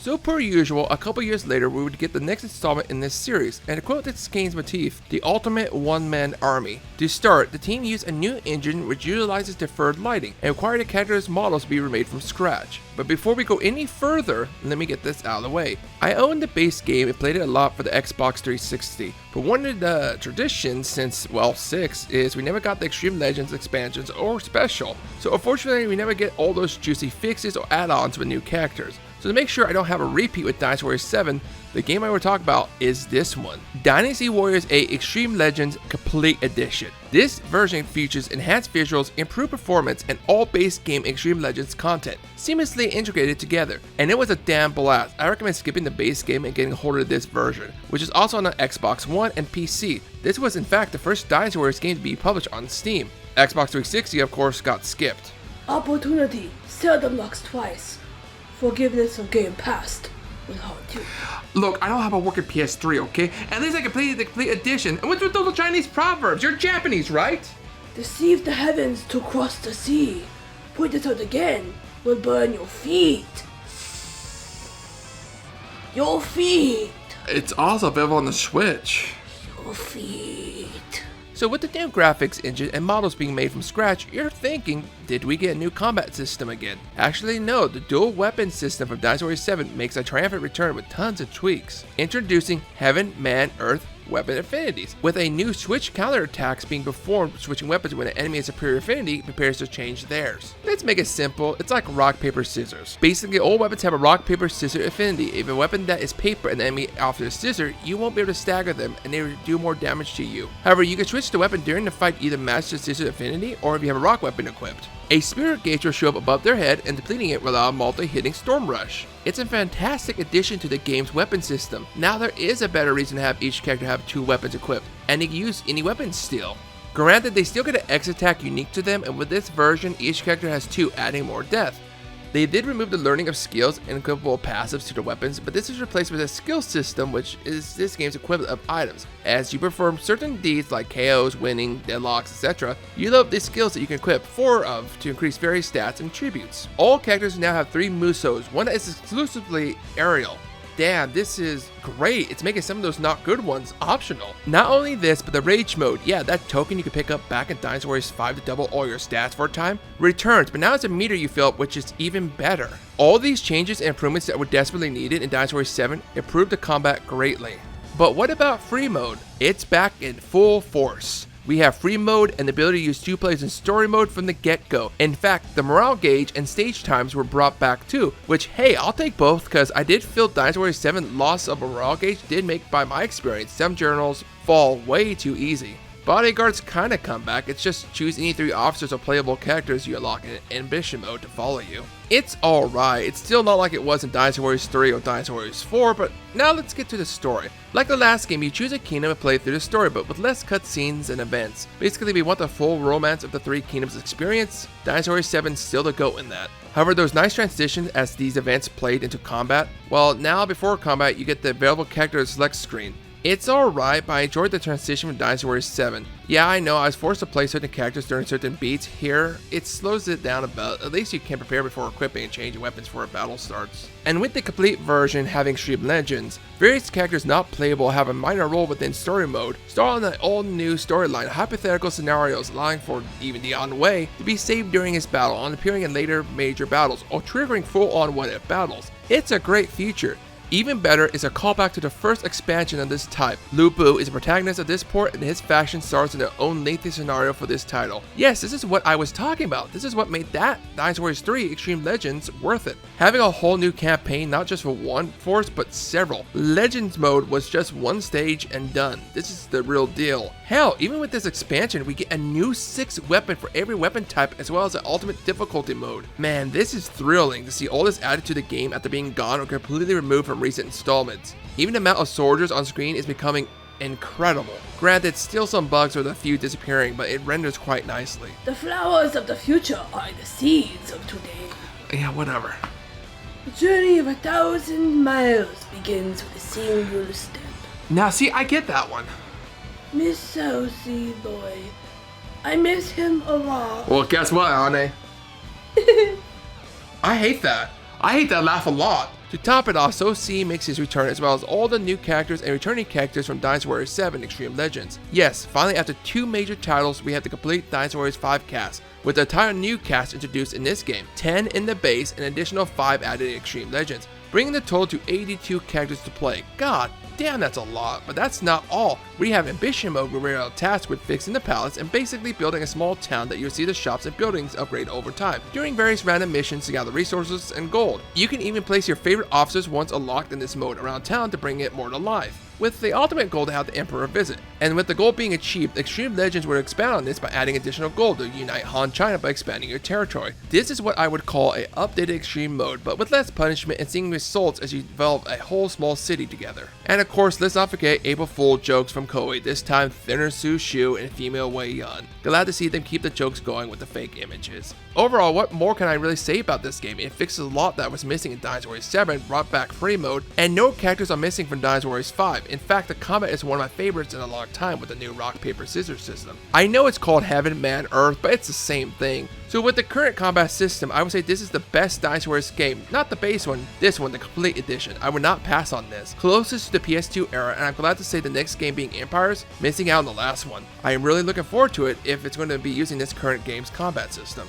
So per usual, a couple years later we would get the next installment in this series, and to quote this game's motif, the ultimate one-man army. To start, the team used a new engine which utilizes deferred lighting, and required the characters' models to be remade from scratch. But before we go any further, let me get this out of the way. I owned the base game and played it a lot for the Xbox 360, but one of the traditions since, well, 6, is we never got the Xtreme Legends expansions or special. So unfortunately we never get all those juicy fixes or add-ons with new characters. So to make sure I don't have a repeat with Dynasty Warriors 7, the game I will talk about is this one, Dynasty Warriors 8 Xtreme Legends Complete Edition. This version features enhanced visuals, improved performance, and all base game Xtreme Legends content, seamlessly integrated together, and it was a damn blast. I recommend skipping the base game and getting a hold of this version, which is also on the Xbox One and PC. This was in fact the first Dynasty Warriors game to be published on Steam. Xbox 360 of course got skipped. Opportunity seldom knocks twice. Forgiveness of game past will haunt you. Look, I don't have a working PS3, okay? At least I can play the complete edition. And what's with those Chinese proverbs? You're Japanese, right? Deceive the heavens to cross the sea. Point it out again will burn your feet. Your feet. It's also available on the Switch. Your feet. So with the new graphics engine and models being made from scratch, you're thinking, did we get a new combat system again? Actually no, the dual weapon system from Dynasty Warriors 7 makes a triumphant return with tons of tweaks. Introducing Heaven, Man, Earth, weapon affinities, with a new switch counterattacks being performed, switching weapons when an enemy has superior affinity prepares to change theirs. Let's make it simple, it's like rock, paper, scissors. Basically all weapons have a rock, paper, scissors affinity. If a weapon that is paper and the enemy offers a scissor, you won't be able to stagger them and they will do more damage to you. However, you can switch the weapon during the fight, either match the scissor affinity or if you have a rock weapon equipped. A spirit gauge will show up above their head and depleting it will allow a multi-hitting storm rush. It's a fantastic addition to the game's weapon system. Now there is a better reason to have each character have 2 weapons equipped, and they can use any weapons still. Granted, they still get an X attack unique to them, and with this version, each character has 2, adding more depth. They did remove the learning of skills and equipable passives to the weapons, but this is replaced with a skill system, which is this game's equivalent of items. As you perform certain deeds like KOs, winning, deadlocks, etc., you load these skills that you can equip 4 of to increase various stats and tributes. All characters now have 3 Musos, one that is exclusively aerial. Damn, this is great. It's making some of those not good ones optional. Not only this, but the Rage mode, yeah, that token you can pick up back in Dynasty Warriors 5 to double all your stats for a time, returns, but now it's a meter you fill up, which is even better. All these changes and improvements that were desperately needed in Dynasty Warriors 7 improved the combat greatly. But what about free mode? It's back in full force. We have free mode and the ability to use 2 players in story mode from the get-go. In fact, the morale gauge and stage times were brought back too, which hey, I'll take both because I did feel Dynasty Warriors 7 loss of morale gauge did make, by my experience, some journals fall way too easy. Bodyguards kinda come back, it's just choose any 3 officers or playable characters you unlock in ambition mode to follow you. It's alright, it's still not like it was in Dynasty Warriors 3 or Dynasty Warriors 4, but now let's get to the story. Like the last game, you choose a kingdom and play through the story, but with less cutscenes and events. Basically, we want the full romance of the 3 kingdoms experience. Dynasty Warriors 7 is still the GOAT in that. However, there was nice transition as these events played into combat. Well, now before combat, you get the available character select screen. It's alright, but I enjoyed the transition from Dynasty Warriors 7. Yeah, I know, I was forced to play certain characters during certain beats. Here, it slows it down a bit. At least you can prepare before equipping and changing weapons before a battle starts. And with the complete version having Xtreme Legends, various characters not playable have a minor role within story mode, starting an all-new storyline, hypothetical scenarios allowing for even the On Way to be saved during his battle and appearing in later major battles, or triggering full-on what-if battles. It's a great feature. Even better is a callback to the first expansion of this type. Lu Bu is the protagonist of this port and his faction stars in their own lengthy scenario for this title. Yes, this is what I was talking about. This is what made that Dynasty Warriors 3 Xtreme Legends worth it. Having a whole new campaign, not just for one force, but several. Legends mode was just one stage and done. This is the real deal. Hell, even with this expansion, we get a new 6th weapon for every weapon type as well as an ultimate difficulty mode. Man, this is thrilling to see all this added to the game after being gone or completely removed from recent installments. Even the amount of soldiers on screen is becoming incredible. Granted, still some bugs with a few disappearing, but it renders quite nicely. The flowers of the future are the seeds of today. Yeah, whatever. The journey of 1,000 miles begins with a single step. Now see, I get that one. Miss Southie boy. I miss him a lot. Well, guess what, Anne? I hate that. I hate that laugh a lot. To top it off, So C makes his return as well as all the new characters and returning characters from Dynasty Warriors 7 Xtreme Legends. Yes, finally after 2 major titles, we have the complete Dynasty Warriors 5 cast, with the entire new cast introduced in this game, 10 in the base and an additional 5 added in Xtreme Legends, bringing the total to 82 characters to play. God damn, that's a lot, but that's not all. We have Ambition Mode where we are tasked with fixing the palace and basically building a small town that you'll see the shops and buildings upgrade over time, during various random missions to gather resources and gold. You can even place your favorite officers once unlocked in this mode around town to bring it more to life, with the ultimate goal to have the Emperor visit. And with the goal being achieved, Xtreme Legends would expand on this by adding additional gold to unite Han China by expanding your territory. This is what I would call a updated Extreme mode, but with less punishment and seeing results as you develop a whole small city together. And of course, let's not forget April Fool jokes from Koei, this time thinner Su Shu and female Wei Yun. Glad to see them keep the jokes going with the fake images. Overall, what more can I really say about this game? It fixes a lot that was missing in Dynasty Warriors 7, brought back free mode, and no characters are missing from Dynasty Warriors 5. In fact, the combat is one of my favorites in a long time with the new rock, paper, scissors system. I know it's called Heaven, Man, Earth, but it's the same thing. So with the current combat system, I would say this is the best Dynasty Warriors game. Not the base one, this one, the complete edition. I would not pass on this. Closest to the PS2 era, and I'm glad to say the next game being Empires, missing out on the last one. I am really looking forward to it if it's going to be using this current game's combat system.